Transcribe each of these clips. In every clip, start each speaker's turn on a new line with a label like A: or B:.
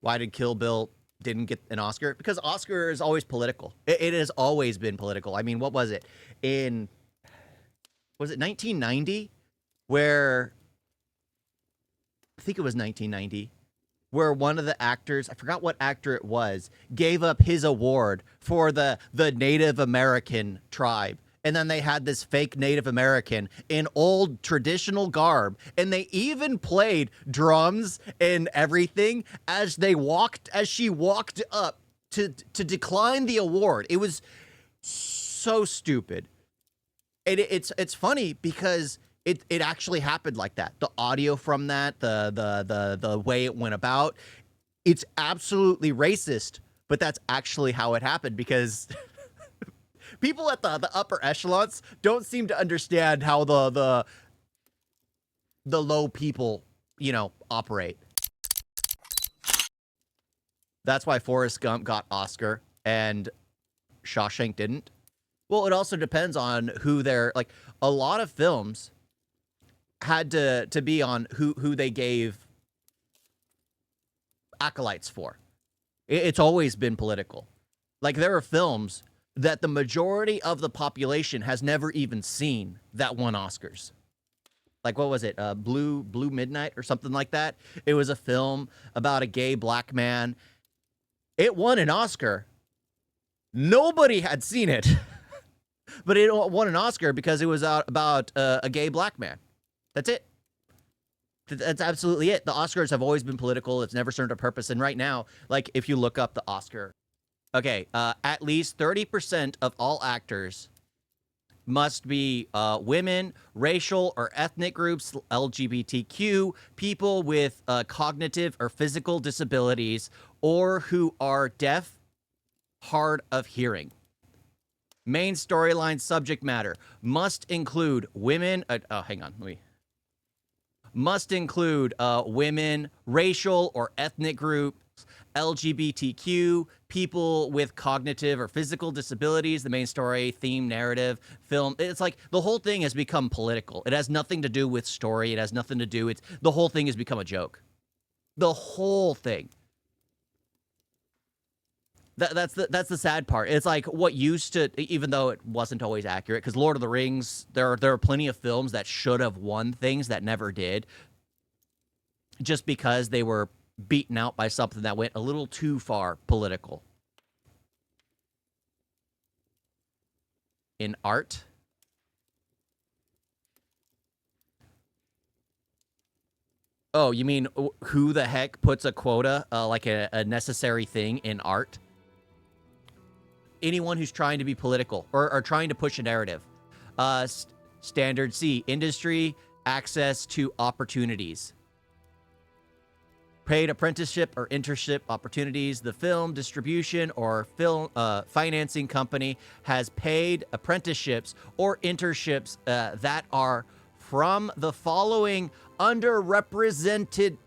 A: Why did Kill Bill didn't get an Oscar? Because Oscar is always political. It has always been political. I mean, what was it? Was it 1990? Where, I think it was 1990, where one of the actors, I forgot what actor it was, gave up his award for the Native American tribe. And then they had this fake Native American in old traditional garb, and they even played drums and everything as she walked up to decline the award. It was so stupid. And it's funny because it actually happened like that. The audio from that, the way it went about, it's absolutely racist, but that's actually how it happened because people at the upper echelons don't seem to understand how the low people, operate. That's why Forrest Gump got Oscar and Shawshank didn't. Well, it also depends on who they're like. A lot of films had to be on who they gave acolytes for. It's always been political. Like there are films that the majority of the population has never even seen that won Oscars. Like what was it? Blue Midnight or something like that. It was a film about a gay black man. It won an Oscar. Nobody had seen it. But it won an Oscar because it was about a gay black man. That's it. That's absolutely it. The Oscars have always been political. It's never served a purpose. And right now, like if you look up the Oscar, okay, at least 30% of all actors must be women, racial or ethnic groups, LGBTQ, people with cognitive or physical disabilities, or who are deaf, hard of hearing. Main storyline subject matter must include women. Must include women, racial or ethnic groups, LGBTQ, people with cognitive or physical disabilities. The main story, theme, narrative, film. It's like the whole thing has become political. It has nothing to do with story. It has nothing to do. The whole thing has become a joke. The whole thing. That's the sad part. It's like what used to, even though it wasn't always accurate, because Lord of the Rings, there are plenty of films that should have won things that never did, just because they were beaten out by something that went a little too far political. In art, oh, you mean who the heck puts a quota, like a necessary thing in art? Anyone who's trying to be political or trying to push a narrative. Standard C, industry, access to opportunities. Paid apprenticeship or internship opportunities. The film distribution or film financing company has paid apprenticeships or internships that are from the following underrepresented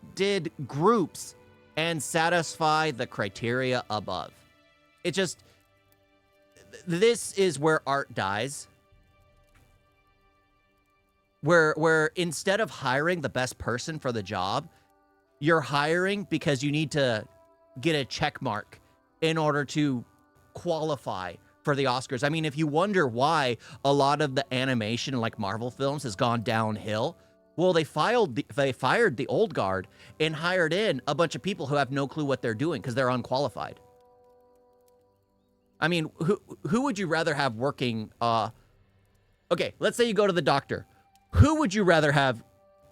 A: groups and satisfy the criteria above. It just... This is where art dies. Where instead of hiring the best person for the job, you're hiring because you need to get a check mark in order to qualify for the Oscars. I mean, if you wonder why a lot of the animation like Marvel films has gone downhill, well, they fired the old guard and hired in a bunch of people who have no clue what they're doing because they're unqualified. I mean, who would you rather have working? Okay, let's say you go to the doctor. Who would you rather have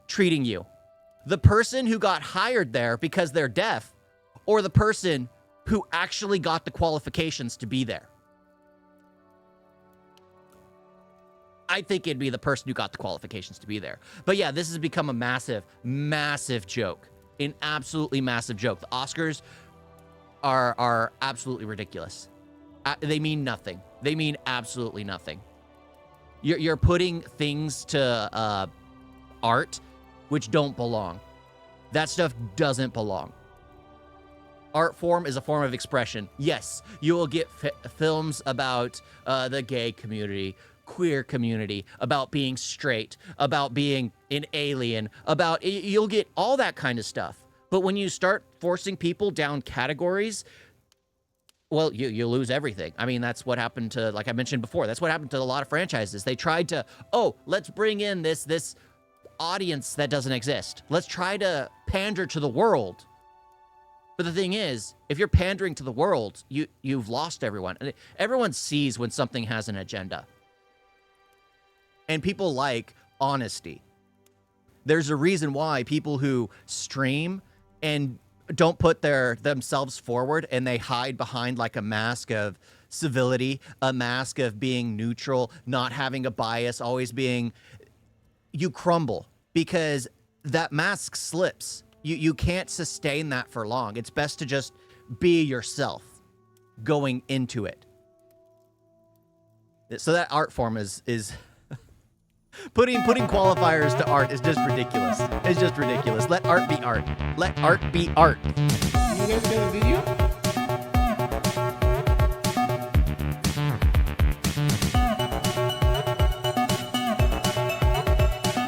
A: treating you? The person who got hired there because they're deaf, or the person who actually got the qualifications to be there? I think it'd be the person who got the qualifications to be there. But yeah, this has become a massive, massive joke. An absolutely massive joke. The Oscars are absolutely ridiculous. They mean nothing. They mean absolutely nothing. You're putting things to art which don't belong. That stuff doesn't belong. Art form is a form of expression. Yes, you will get films about the gay community, queer community, about being straight, about being an alien, you'll get all that kind of stuff. But when you start forcing people down categories, well, you lose everything. I mean, that's what happened to, like I mentioned before, that's what happened to a lot of franchises. They tried to, oh, let's bring in this audience that doesn't exist. Let's try to pander to the world. But the thing is, if you're pandering to the world, you've lost everyone. Everyone sees when something has an agenda. And people like honesty. There's a reason why people who stream and don't put themselves forward and they hide behind like a mask of civility, a mask of being neutral, not having a bias, always being, you crumble because that mask slips. You can't sustain that for long. It's best to just be yourself going into it. So that art form is putting qualifiers to art is just ridiculous. It's just ridiculous. Let art be art. Let art be art.
B: You guys got a video?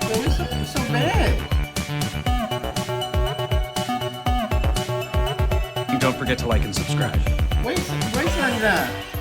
B: What's so bad?
C: And don't forget to like and subscribe.
B: Wait on that.